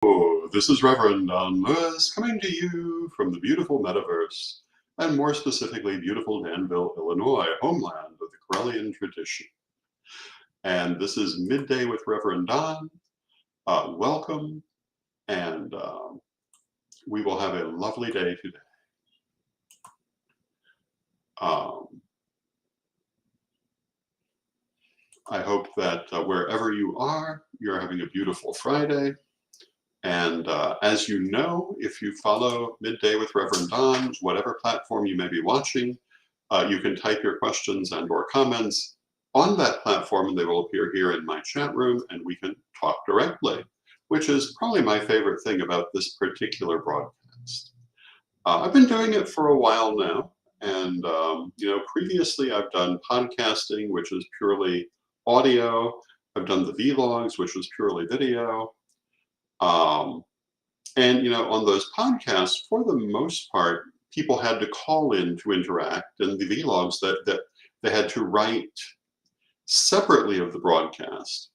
This is Reverend Don Lewis coming to you from the beautiful metaverse, and more specifically, beautiful Danville, Illinois, homeland of the Corellian tradition. And this is Midday with Reverend Don. Welcome, and we will have a lovely day today. I hope that wherever you are, you're having a beautiful Friday. And as you know, if you follow Midday with Reverend Don, whatever platform you may be watching, you can type your questions and or comments on that platform, and they will appear here in my chat room, and we can talk directly, which is probably my favorite thing about this particular broadcast. I've been doing it for a while now, and previously I've done podcasting, which is purely audio. I've done the vlogs, which was purely video. And on those podcasts, for the most part, people had to call in to interact, and the vlogs that they had to write separately of the broadcast.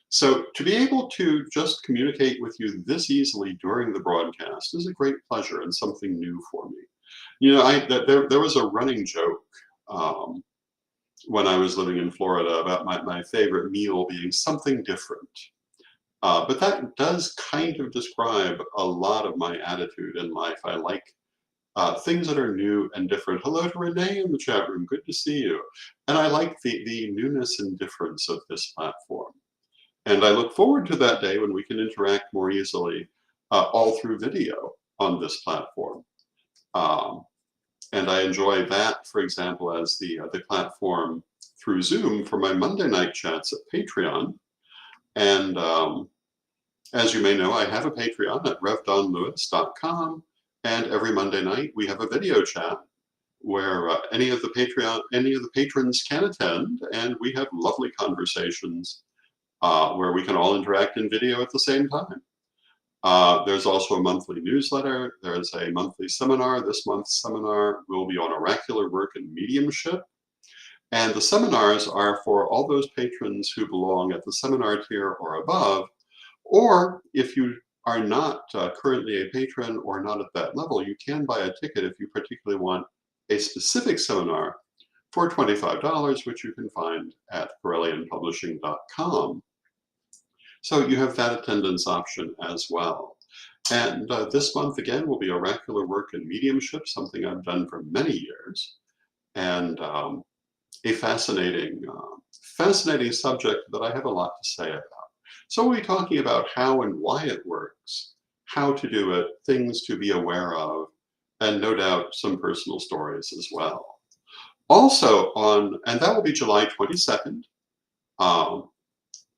So to be able to just communicate with you this easily during the broadcast is a great pleasure and something new for me. There was a running joke when I was living in Florida about my favorite meal being something different. But that does kind of describe a lot of my attitude in life. I like things that are new and different. Hello to Renee in the chat room. Good to see you. And I like the newness and difference of this platform. And I look forward to that day when we can interact more easily all through video on this platform. And I enjoy that, for example, as the platform through Zoom for my Monday night chats at Patreon. And as you may know, I have a Patreon at revdonlewis.com, and every Monday night we have a video chat where any of the patrons can attend, and we have lovely conversations where we can all interact in video at the same time. There's also a monthly newsletter. There's a monthly seminar. This month's seminar will be on oracular work and mediumship. And the seminars are for all those patrons who belong at the seminar tier or above, or if you are not currently a patron or not at that level, you can buy a ticket if you particularly want a specific seminar for $25, which you can find at corellianpublishing.com. So you have that attendance option as well. And this month, again, will be oracular work and mediumship, something I've done for many years. And a fascinating subject that I have a lot to say about. So we'll be talking about how and why it works, how to do it, things to be aware of, and no doubt some personal stories as well. Also and that will be July 22nd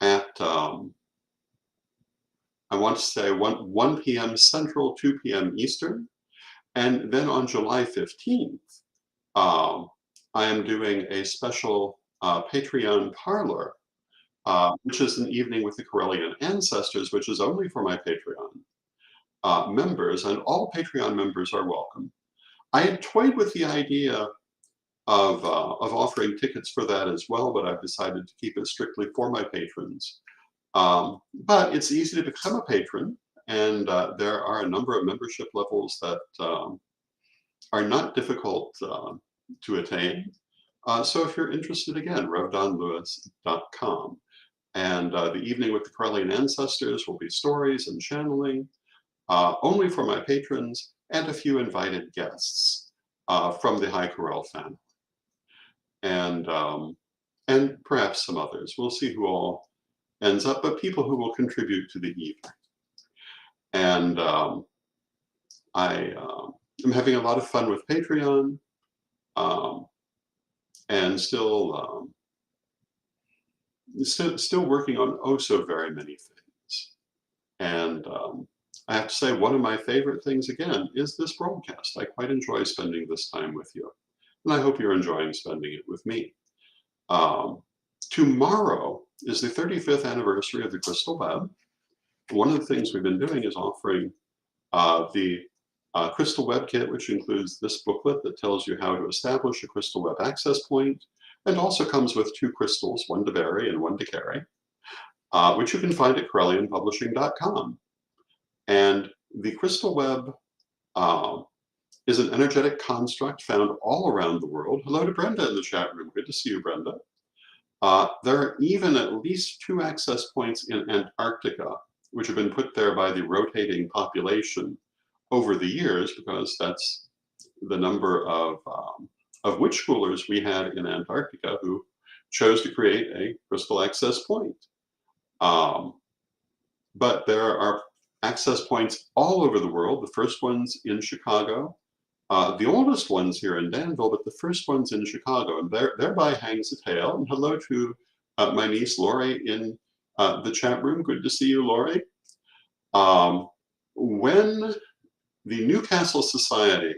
at, I want to say 1 p.m. Central, 2 p.m. Eastern. And then on July 15th, I am doing a special Patreon parlor, which is an evening with the Corellian ancestors, which is only for my Patreon members, and all Patreon members are welcome. I had toyed with the idea of offering tickets for that as well, but I've decided to keep it strictly for my patrons. But it's easy to become a patron, and there are a number of membership levels that are not difficult to attain. So if you're interested, again, revdonlewis.com. And the evening with the Corellian ancestors will be stories and channeling, only for my patrons, and a few invited guests from the High Corel family. And perhaps some others. We'll see who all ends up, but people who will contribute to the evening. And I am having a lot of fun with Patreon, and still working on oh so very many things. And I have to say, one of my favorite things, again, is this broadcast. I quite enjoy spending this time with you, and I hope you're enjoying spending it with me. Tomorrow is the 35th anniversary of the Crystal Web. One of the things we've been doing is offering the Crystal Web Kit, which includes this booklet that tells you how to establish a Crystal Web access point, and also comes with 2 crystals, one to bury and one to carry, which you can find at corellianpublishing.com. And the crystal web um, is an energetic construct found all around the world. Hello to Brenda in the chat room. Good to see you, Brenda. There are even at least 2 access points in Antarctica, which have been put there by the rotating population over the years, because that's the number of witch schoolers we had in Antarctica who chose to create a crystal access point. But there are access points all over the world. The first one's in Chicago, the oldest one's here in Danville, but the first one's in Chicago, and thereby hangs a tale. And hello to my niece Lori in the chat room. Good to see you, Lori. When the Newcastle Society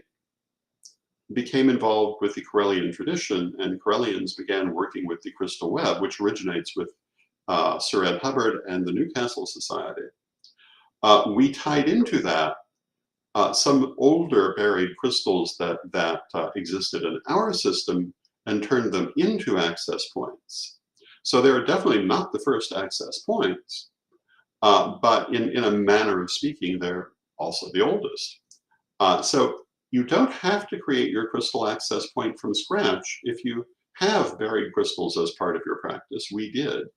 became involved with the Correllian tradition, and Correllians began working with the crystal web, which originates with Sir Ed Hubbard and the Newcastle Society, we tied into that some older buried crystals that existed in our system and turned them into access points. So they're definitely not the first access points, but in a manner of speaking, they're also the oldest. So you don't have to create your crystal access point from scratch if you have buried crystals as part of your practice. We did,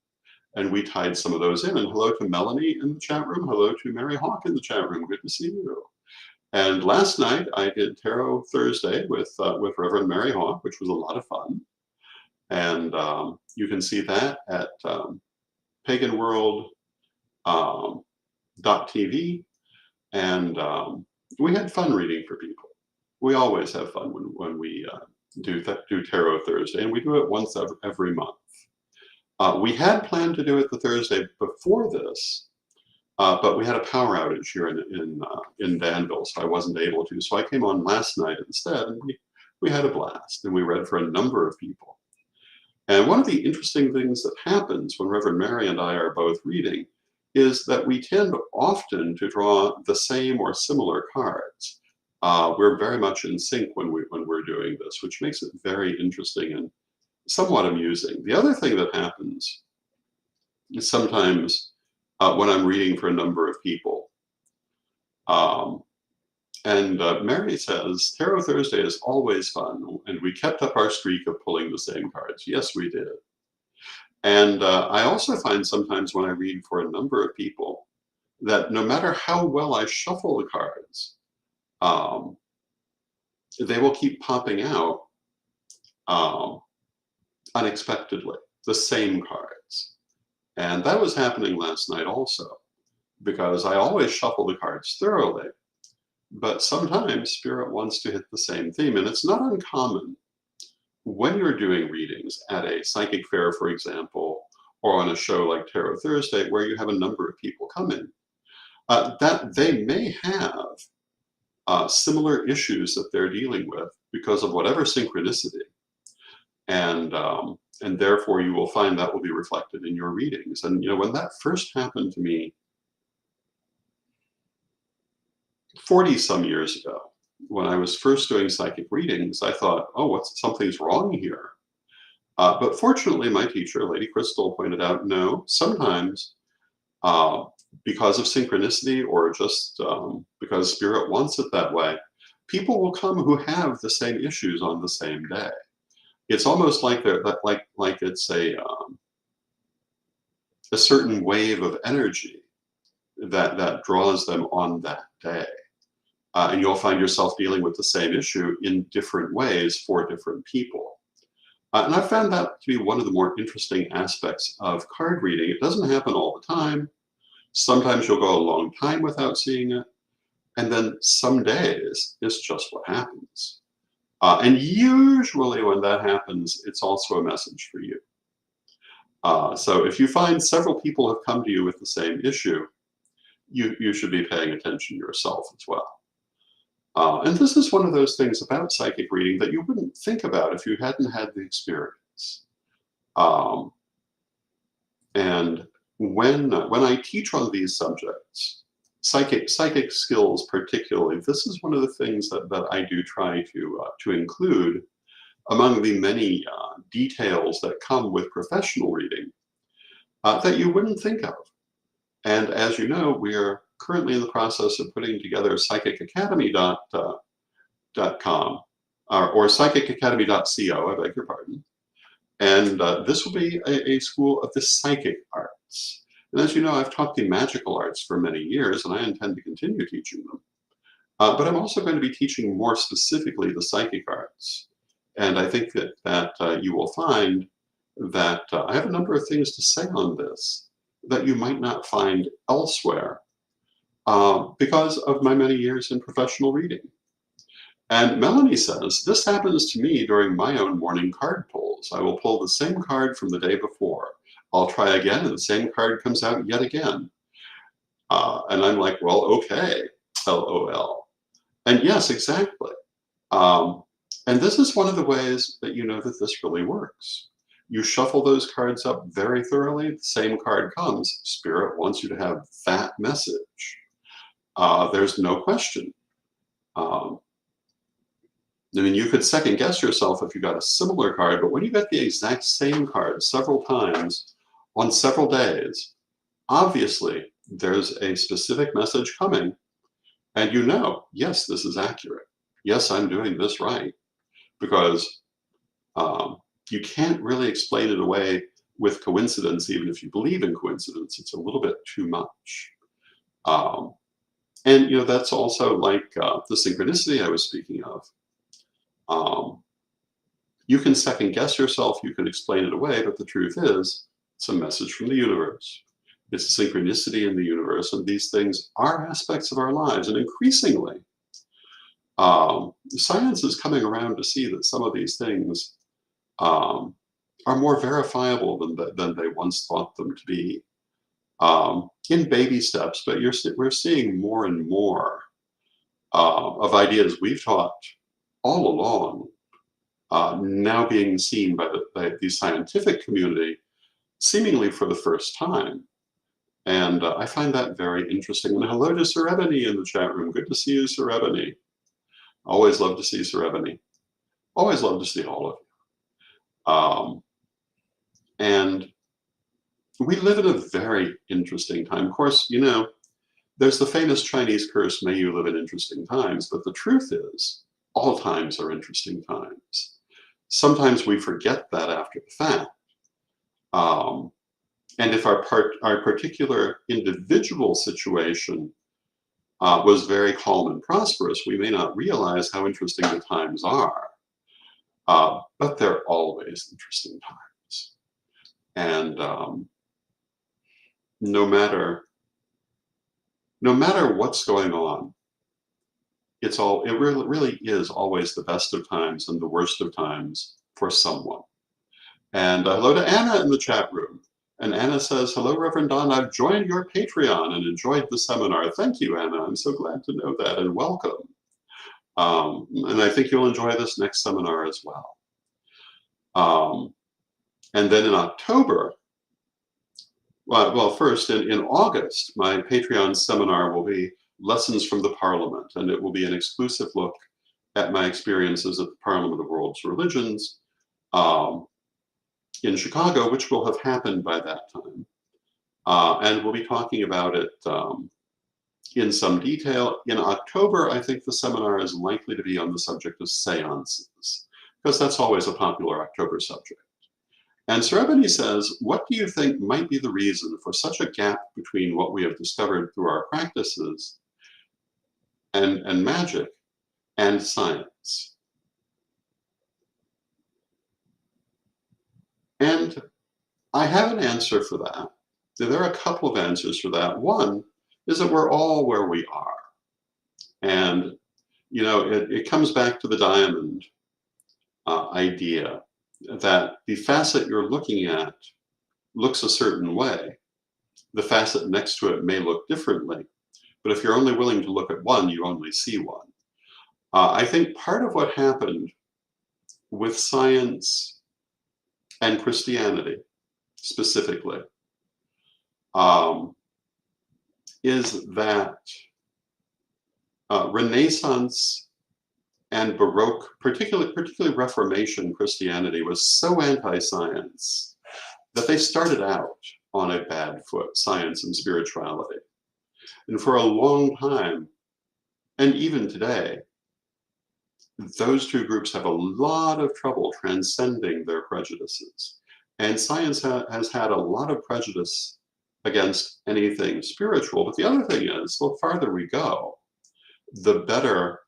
and we tied some of those in. And hello to Melanie in the chat room. Hello to Mary Hawk in the chat room. Good to see you. And last night I did Tarot Thursday with Reverend Mary Hawk, which was a lot of fun. And you can see that at paganworld.tv. And we had fun reading for people. We always have fun when we do Tarot Thursday, and we do it once every month. We had planned to do it the Thursday before this, but we had a power outage here in Danville, so I wasn't able to. So I came on last night instead, and we had a blast, and we read for a number of people. And one of the interesting things that happens when Reverend Mary and I are both reading is that we tend often to draw the same or similar cards. We're very much in sync when we're doing this, which makes it very interesting and somewhat amusing. The other thing that happens is sometimes when I'm reading for a number of people, Mary says, Tarot Thursday is always fun, and we kept up our streak of pulling the same cards. Yes, we did. And I also find sometimes when I read for a number of people that no matter how well I shuffle the cards, they will keep popping out unexpectedly, the same cards. And that was happening last night also, because I always shuffle the cards thoroughly, but sometimes Spirit wants to hit the same theme. And it's not uncommon when you're doing readings at a psychic fair, for example, or on a show like Tarot Thursday, where you have a number of people come in, that they may have similar issues that they're dealing with because of whatever synchronicity. And therefore you will find that will be reflected in your readings. And you know, when that first happened to me 40 some years ago, when I was first doing psychic readings, I thought, oh, something's wrong here. But fortunately, my teacher, Lady Crystal, pointed out, no, sometimes because of synchronicity or just because Spirit wants it that way, people will come who have the same issues on the same day. It's almost like it's a certain wave of energy that draws them on that day. And you'll find yourself dealing with the same issue in different ways for different people. And I found that to be one of the more interesting aspects of card reading. It doesn't happen all the time. Sometimes you'll go a long time without seeing it. And then some days, it's just what happens. And usually when that happens, it's also a message for you. So if you find several people have come to you with the same issue, you should be paying attention yourself as well. And this is one of those things about psychic reading that you wouldn't think about if you hadn't had the experience. And when I teach on these subjects, psychic skills particularly, this is one of the things that I do try to include among the many details that come with professional reading that you wouldn't think of. And as you know, we're currently in the process of putting together psychicacademy.com or psychicacademy.co, I beg your pardon. And this will be a school of the psychic arts. And as you know, I've taught the magical arts for many years, and I intend to continue teaching them. But I'm also going to be teaching more specifically the psychic arts. And I think that you will find that I have a number of things to say on this that you might not find elsewhere because of my many years in professional reading. And Melanie says, this happens to me during my own morning card pulls. I will pull the same card from the day before. I'll try again, and the same card comes out yet again. And I'm like, well, okay, LOL. And yes, exactly. And this is one of the ways that you know that this really works. You shuffle those cards up very thoroughly, the same card comes. Spirit wants you to have that message. There's no question. I mean, you could second guess yourself if you got a similar card, but when you get the exact same card several times on several days, obviously there's a specific message coming, and you know, yes, this is accurate. Yes, I'm doing this right, because you can't really explain it away with coincidence, even if you believe in coincidence. It's a little bit too much. And you know, that's also like the synchronicity I was speaking of. You can second guess yourself, you can explain it away, but the truth is, it's a message from the universe. It's a synchronicity in the universe, and these things are aspects of our lives. And increasingly, science is coming around to see that some of these things are more verifiable than they once thought them to be. In baby steps, but we're seeing more and more of ideas we've taught all along now being seen by the scientific community seemingly for the first time. And I find that very interesting. And hello to Sir Ebony in the chat room. Good to see you, Sir Ebony. Always love to see Sir Ebony. Always love to see all of you. And we live in a very interesting time. Of course, you know, there's the famous Chinese curse, may you live in interesting times, but the truth is, all times are interesting times. Sometimes we forget that after the fact. And if our particular individual situation was very calm and prosperous, we may not realize how interesting the times are. But they're always interesting times. And no matter what's going on, it really is always the best of times and the worst of times for someone. And hello to Anna in the chat room. And Anna says, hello, Reverend Don, I've joined your Patreon and enjoyed the seminar. Thank you, Anna. I'm so glad to know that, and welcome. And I think you'll enjoy this next seminar as well. And then in October, well, first in August, my Patreon seminar will be Lessons from the Parliament, and it will be an exclusive look at my experiences at the Parliament of World's Religions in Chicago, which will have happened by that time. And we'll be talking about it in some detail. In October, I think the seminar is likely to be on the subject of seances, because that's always a popular October subject. And Sir Ebony says, what do you think might be the reason for such a gap between what we have discovered through our practices and magic and science? And I have an answer for that. There are a couple of answers for that. One is that we're all where we are. And, you know, it comes back to the diamond idea that the facet you're looking at looks a certain way. The facet next to it may look differently. But if you're only willing to look at one, you only see one. I think part of what happened with science and Christianity specifically is that Renaissance and Baroque, particularly Reformation Christianity, was so anti-science that they started out on a bad foot, science and spirituality. And for a long time, and even today, those two groups have a lot of trouble transcending their prejudices. And science has had a lot of prejudice against anything spiritual. But the other thing is, the farther we go, the better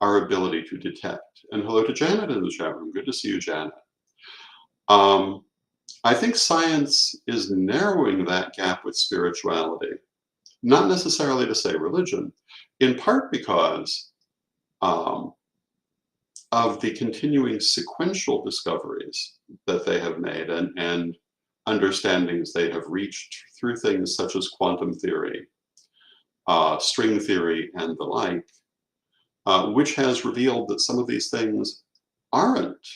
our ability to detect. And hello to Janet in the chat room. Good to see you, Janet. Um, I think science is narrowing that gap with spirituality, not necessarily to say religion, in part because um, of the continuing sequential discoveries that they have made and understandings they have reached through things such as quantum theory, string theory, and the like, which has revealed that some of these things aren't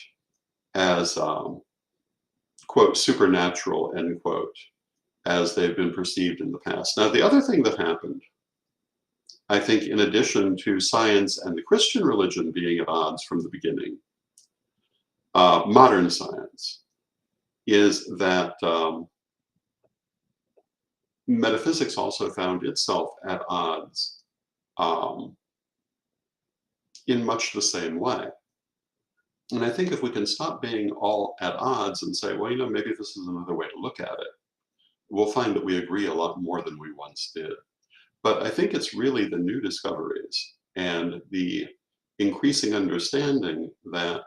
as, quote, supernatural, end quote, as they've been perceived in the past. Now, the other thing that happened, I think, in addition to science and the Christian religion being at odds from the beginning, modern science, is that metaphysics also found itself at odds um, in much the same way. And I think if we can stop being all at odds and say, well, maybe this is another way to look at it, we'll find that we agree a lot more than we once did. But I think it's really the new discoveries and the increasing understanding that,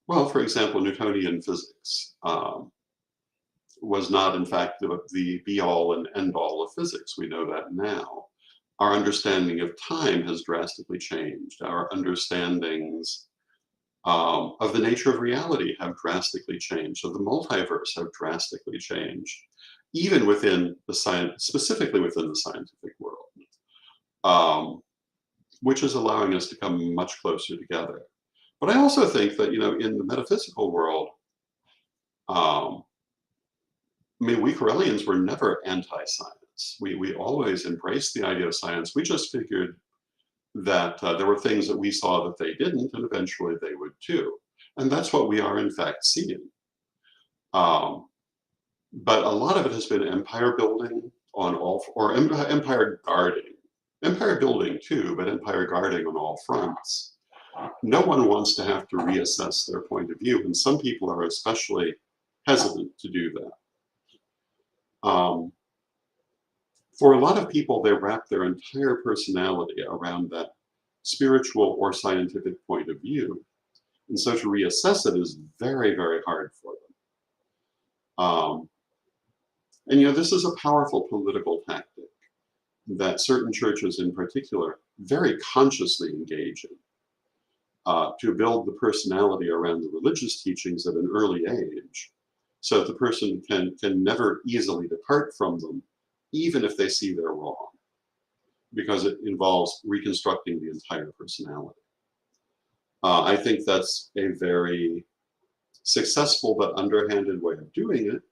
well, for example, Newtonian physics was not, in fact, the be-all and end-all of physics. We know that now. Our understanding of time has drastically changed. Our understandings of the nature of reality have drastically changed. So the multiverse have drastically changed, even within the science, specifically within the scientific world, which is allowing us to come much closer together. But I also think that, in the metaphysical world, we Corellians were never anti-science. We always embraced the idea of science. We just figured that there were things that we saw that they didn't, and eventually they would too. And that's what we are in fact seeing. But a lot of it has been empire building on all, or empire guarding. Empire building too, but empire guarding on all fronts. No one wants to have to reassess their point of view, and some people are especially hesitant to do that. For a lot of people, they wrap their entire personality around that spiritual or scientific point of view. And so to reassess it is very, very hard for them. And this is a powerful political tactic that certain churches in particular very consciously engage in to build the personality around the religious teachings at an early age, so that the person can never easily depart from them, even if they see they're wrong, because it involves reconstructing the entire personality. I think that's a very successful but underhanded way of doing it.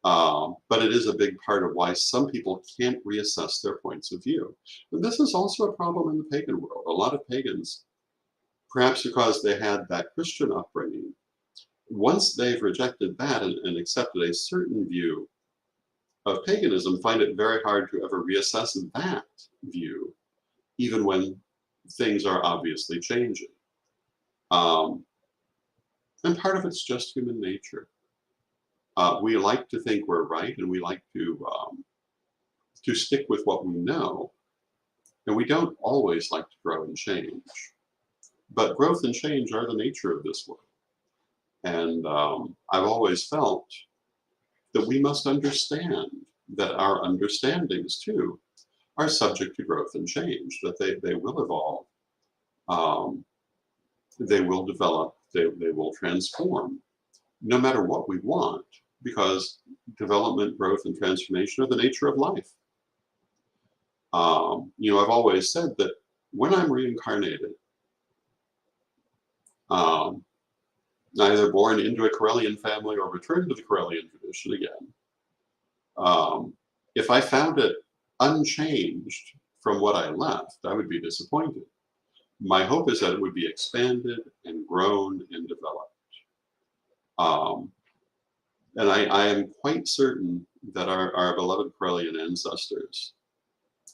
But it is a big part of why some people can't reassess their points of view. And this is also a problem in the pagan world. A lot of pagans, perhaps because they had that Christian upbringing, once they've rejected that and accepted a certain view of paganism, find it very hard to ever reassess that view, even when things are obviously changing. And part of it's just human nature. We like to think we're right, and we like to stick with what we know, and we don't always like to grow and change. But growth and change are the nature of this world. And I've always felt that we must understand that our understandings, too, are subject to growth and change, that they will evolve, they will develop, they will transform, no matter what we want, because development, growth, and transformation are the nature of life. I've always said that when I'm reincarnated, either born into a Corellian family or return to the Corellian tradition again, if I found it unchanged from what I left, I would be disappointed. My hope is that it would be expanded and grown and developed. And I am quite certain that our beloved Corellian ancestors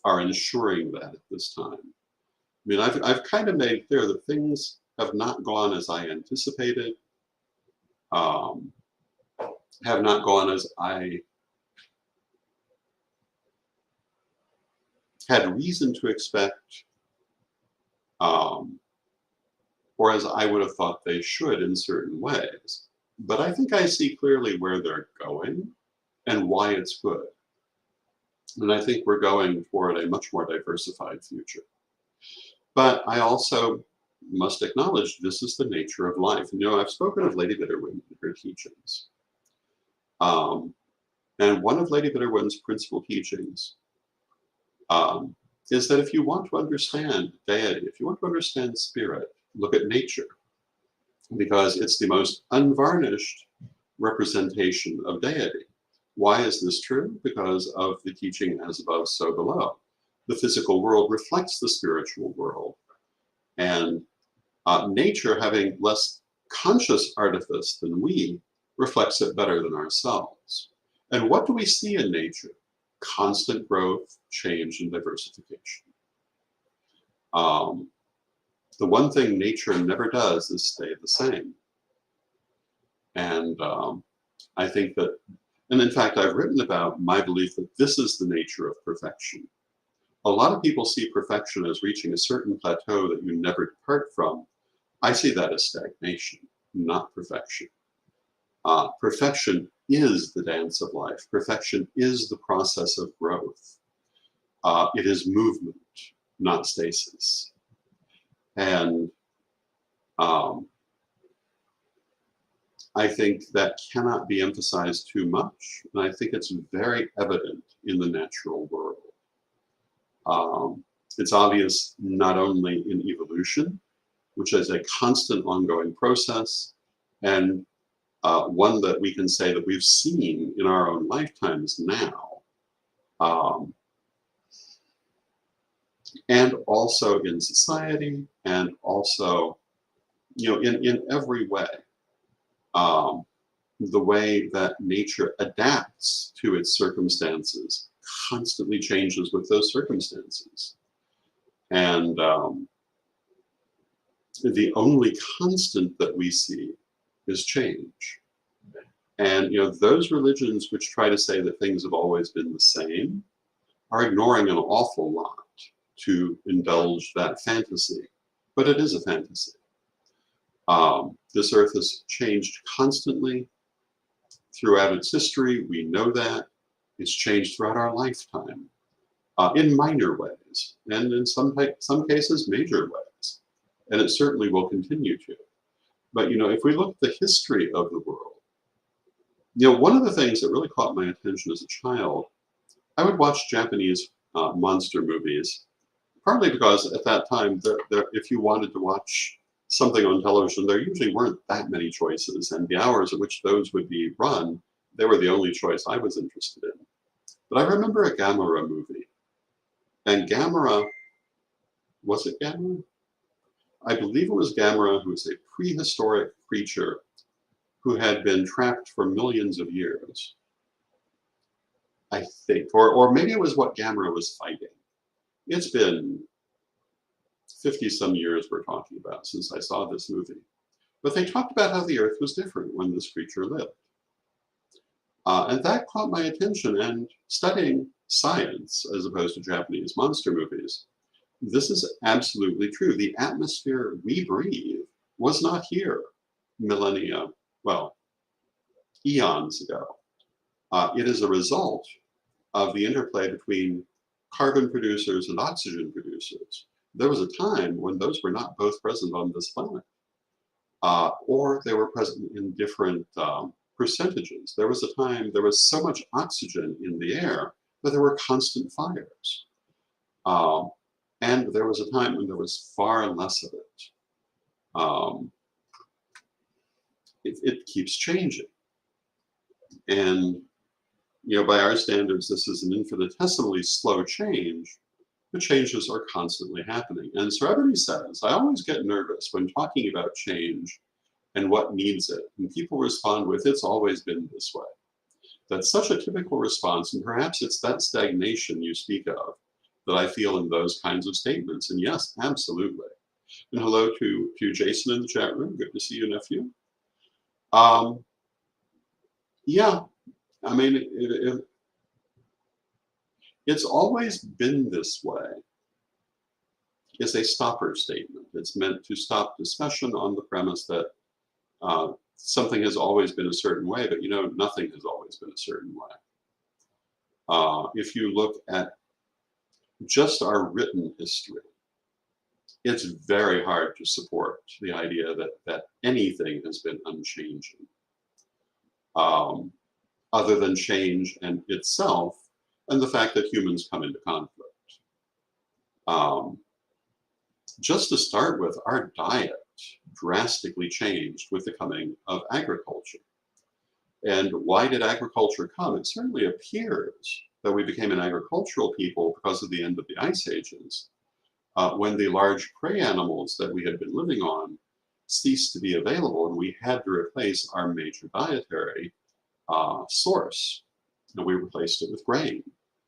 are ensuring that at this time. I mean, I've kind of made clear that things have not gone as I anticipated, um, have not gone as I had reason to expect, um, or as I would have thought they should in certain ways. But I think I see clearly where they're going and why it's good. And I think we're going toward a much more diversified future. But I also must acknowledge this is the nature of life. And, I've spoken of Lady Bitterwind in her teachings. And one of Lady Bitterwind's principal teachings is that if you want to understand deity, if you want to understand spirit, look at nature, because it's the most unvarnished representation of deity. Why is this true? Because of the teaching as above, so below. The physical world reflects the spiritual world. And nature, having less conscious artifice than we, reflects it better than ourselves. And what do we see in nature? Constant growth, change, and diversification. The one thing nature never does is stay the same. And I think that, and in fact, I've written about my belief that this is the nature of perfection. A lot of people see perfection as reaching a certain plateau that you never depart from. I see that as stagnation, not perfection. Perfection is the dance of life. Perfection is the process of growth. It is movement, not stasis. And I think that cannot be emphasized too much. And I think it's very evident in the natural world. It's obvious not only in evolution, which is a constant ongoing process, and one that we can say that we've seen in our own lifetimes now, and also in society, and also, in every way. The way that nature adapts to its circumstances constantly changes with those circumstances. And the only constant that we see is change. And those religions which try to say that things have always been the same are ignoring an awful lot to indulge that fantasy. But it is a fantasy. This earth has changed constantly throughout its history. We know that. It's changed throughout our lifetime in minor ways, and in some cases, major ways. And it certainly will continue to. But, if we look at the history of the world, one of the things that really caught my attention as a child, I would watch Japanese monster movies, partly because at that time, if you wanted to watch something on television, there usually weren't that many choices, and the hours at which those would be run, they were the only choice I was interested in. But I remember a Gamera movie, and Gamera, was it Gamera? I believe it was Gamera, who was a prehistoric creature who had been trapped for millions of years, I think, or maybe it was what Gamera was fighting. It's been 50-some years we're talking about since I saw this movie. But they talked about how the Earth was different when this creature lived. And that caught my attention, and studying science as opposed to Japanese monster movies, this is absolutely true. The atmosphere we breathe was not here millennia, well, eons ago. It is a result of the interplay between carbon producers and oxygen producers. There was a time when those were not both present on this planet, or they were present in different percentages. There was a time there was so much oxygen in the air that there were constant fires. And there was a time when there was far less of it. It keeps changing. And, by our standards, this is an infinitesimally slow change, but changes are constantly happening. And so everybody says, I always get nervous when talking about change and what needs it. And people respond with, it's always been this way. That's such a typical response, and perhaps it's that stagnation you speak of that I feel in those kinds of statements. And yes, absolutely. And hello to Jason in the chat room. Good to see you, nephew. Um, yeah, I mean, it's always been this way. It's a stopper statement. It's meant to stop discussion on the premise that something has always been a certain way, but nothing has always been a certain way. If you look at just our written history, it's very hard to support the idea that anything has been unchanging, other than change and itself, and the fact that humans come into conflict. Just to start with, our diet drastically changed with the coming of agriculture. And why did agriculture come? It certainly appears that we became an agricultural people because of the end of the ice ages, when the large prey animals that we had been living on ceased to be available, and we had to replace our major dietary source. And we replaced it with grain,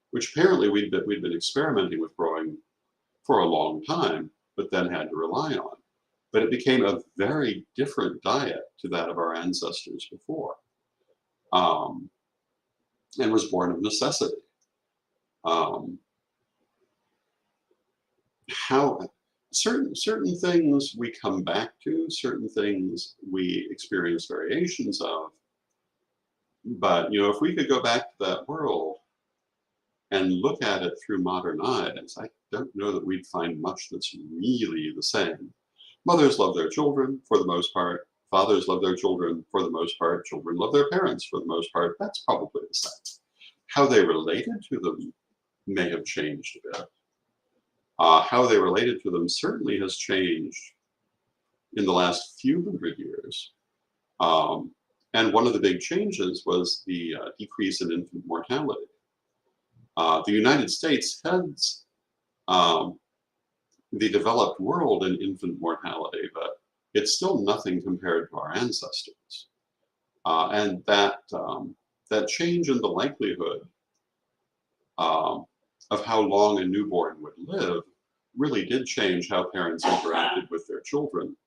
which apparently we'd been experimenting with growing for a long time, but then had to rely on. But it became a very different diet to that of our ancestors before, and was born of necessity. How certain things we come back to, certain things we experience variations of. But if we could go back to that world and look at it through modern eyes, I don't know that we'd find much that's really the same. Mothers love their children for the most part. Fathers love their children for the most part. Children love their parents for the most part. That's probably the same. How they related to them may have changed a bit. How they related to them certainly has changed in the last few hundred years. And one of the big changes was the decrease in infant mortality. The United States heads the developed world in infant mortality, but it's still nothing compared to our ancestors. And that change in the likelihood of how long a newborn would live really did change how parents interacted with their children,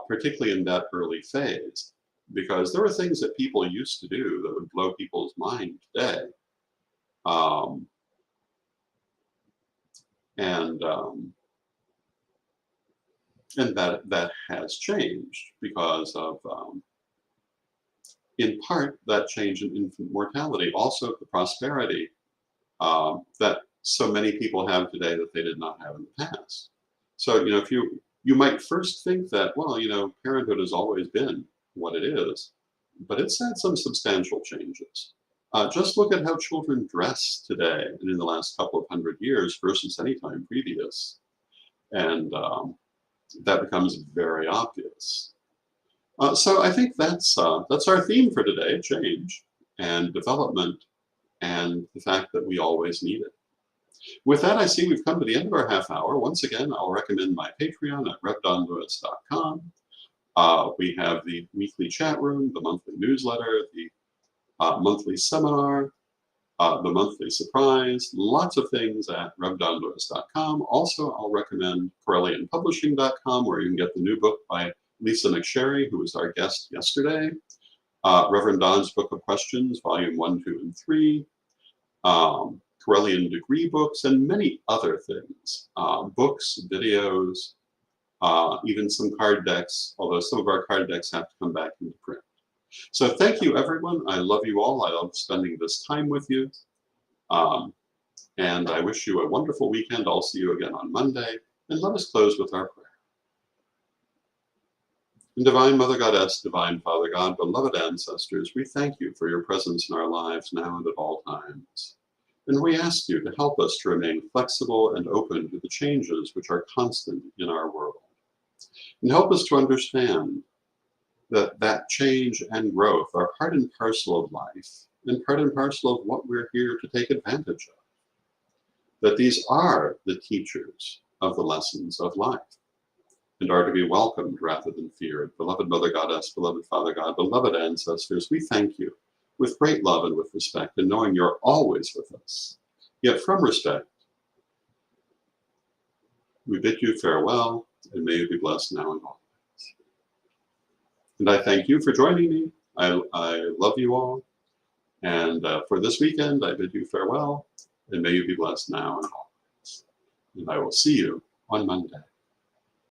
particularly in that early phase, because there were things that people used to do that would blow people's mind today. And that has changed because of, in part, that change in infant mortality, also the prosperity that so many people have today that they did not have in the past. So, if you might first think that, well, parenthood has always been what it is, but it's had some substantial changes. Just look at how children dress today and in the last couple of hundred years versus any time previous. And that becomes very obvious. So I think that's our theme for today: change and development, and the fact that we always need it. With that, I see we've come to the end of our half hour. Once again, I'll recommend my Patreon at revdonlewis.com. We have the weekly chat room, the monthly newsletter, the monthly seminar, the monthly surprise, lots of things at revdonlewis.com. Also, I'll recommend CorellianPublishing.com, where you can get the new book by Lisa McSherry, who was our guest yesterday, Reverend Don's Book of Questions, Volume 1, 2, and 3, Corellian degree books, and many other things, books, videos, even some card decks, although some of our card decks have to come back into print. So thank you, everyone. I love you all. I love spending this time with you. And I wish you a wonderful weekend. I'll see you again on Monday. And let us close with our prayer. And Divine Mother Goddess, Divine Father God, beloved ancestors, we thank you for your presence in our lives now and at all times. And we ask you to help us to remain flexible and open to the changes which are constant in our world. And help us to understand that change and growth are part and parcel of life, and part and parcel of what we're here to take advantage of. That these are the teachers of the lessons of life, and are to be welcomed rather than feared. Beloved Mother Goddess, beloved Father God, beloved ancestors, we thank you with great love and with respect, and knowing you're always with us. Yet from respect, we bid you farewell, and may you be blessed now and always. And I thank you for joining me. I love you all. And for this weekend, I bid you farewell, and may you be blessed now and always. And I will see you on Monday.